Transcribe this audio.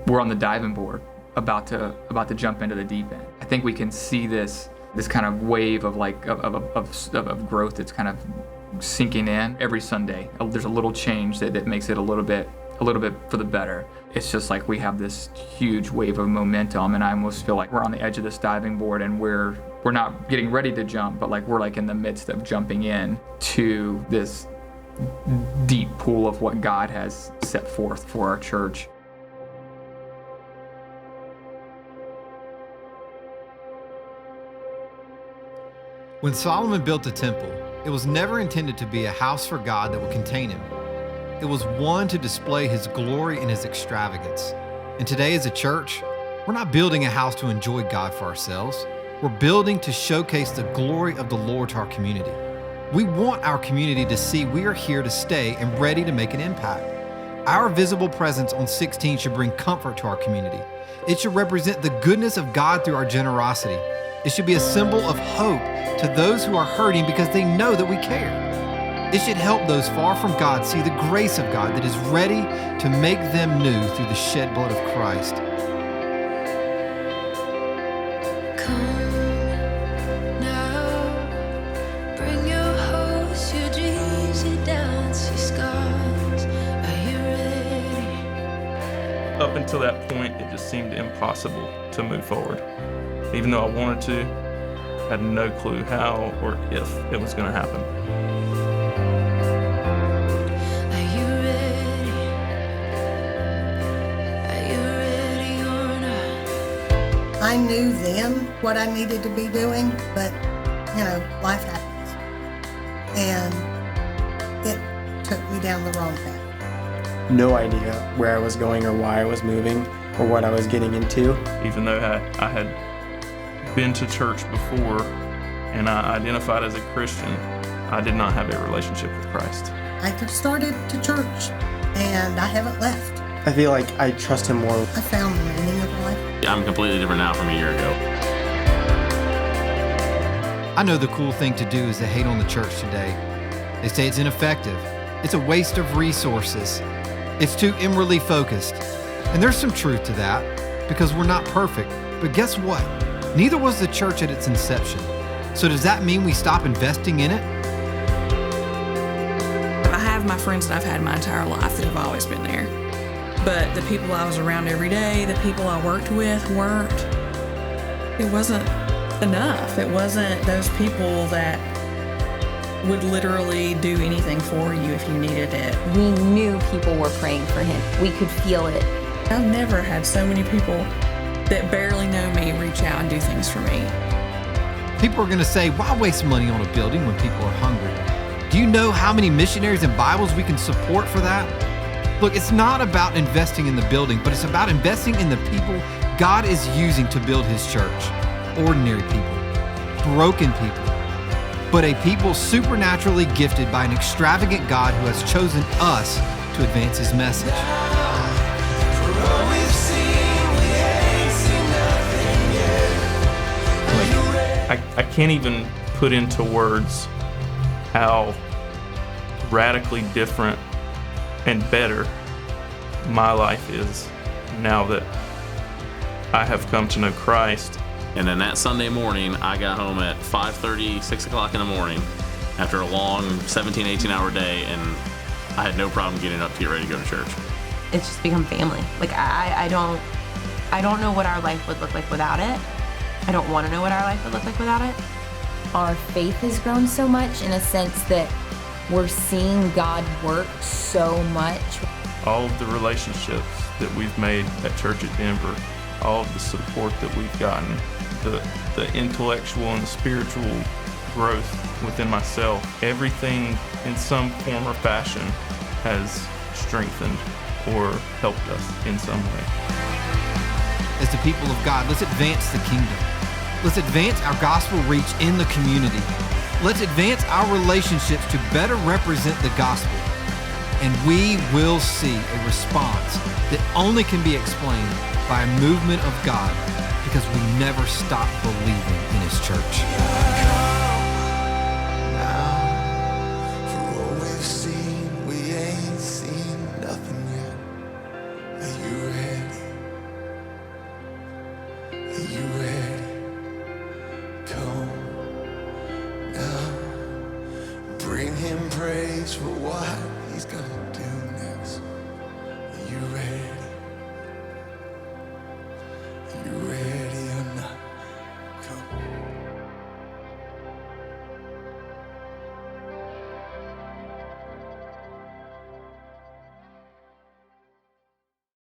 we're on the diving board about to jump into the deep end. I think we can see this kind of wave of growth that's kind of sinking in every Sunday. There's a little change that makes it a little bit for the better. It's just like we have this huge wave of momentum, and I almost feel like we're on the edge of this diving board, and we're not getting ready to jump, but like we're like in the midst of jumping in to this deep pool of what God has set forth for our church. When Solomon built the temple, it was never intended to be a house for God that would contain him. It was one to display his glory and his extravagance. And today as a church, we're not building a house to enjoy God for ourselves. We're building to showcase the glory of the Lord to our community. We want our community to see we are here to stay and ready to make an impact. Our visible presence on 16 should bring comfort to our community. It should represent the goodness of God through our generosity. It should be a symbol of hope to those who are hurting because they know that we care. It should help those far from God see the grace of God that is ready to make them new through the shed blood of Christ. Up until that point, it just seemed impossible to move forward. Even though I wanted to, I had no clue how or if it was going to happen. I knew then what I needed to be doing, but, life happens. And it took me down the wrong path. No idea where I was going or why I was moving or what I was getting into. Even though I had been to church before and I identified as a Christian, I did not have a relationship with Christ. I started to church, and I haven't left. I feel like I trust him more. I found the meaning of life. I'm completely different now from a year ago. I know the cool thing to do is to hate on the church today. They say it's ineffective. It's a waste of resources. It's too inwardly focused. And there's some truth to that, because we're not perfect. But guess what? Neither was the church at its inception. So does that mean we stop investing in it? I have my friends that I've had my entire life that have always been there. But the people I was around every day, the people I worked with it wasn't enough. It wasn't those people that would literally do anything for you if you needed it. We knew people were praying for him. We could feel it. I've never had so many people that barely know me reach out and do things for me. People are going to say, why waste money on a building when people are hungry? Do you know how many missionaries and Bibles we can support for that? Look, it's not about investing in the building, but it's about investing in the people God is using to build his church. Ordinary people, broken people, but a people supernaturally gifted by an extravagant God who has chosen us to advance his message. I can't even put into words how radically different and better my life is now that I have come to know Christ. And then that Sunday morning, I got home at 5:30, 6 o'clock in the morning after a long 17, 18-hour day, and I had no problem getting up to get ready to go to church. It's just become family. Like, I don't know what our life would look like without it. I don't want to know what our life would look like without it. Our faith has grown so much in a sense that we're seeing God work so much. All of the relationships that we've made at Church at Denver, all of the support that we've gotten, the intellectual and the spiritual growth within myself, everything in some form or fashion has strengthened or helped us in some way. As the people of God, let's advance the kingdom. Let's advance our gospel reach in the community. Let's advance our relationships to better represent the gospel. And we will see a response that only can be explained by a movement of God, because we never stop believing in his church. giving him praise for what he's done.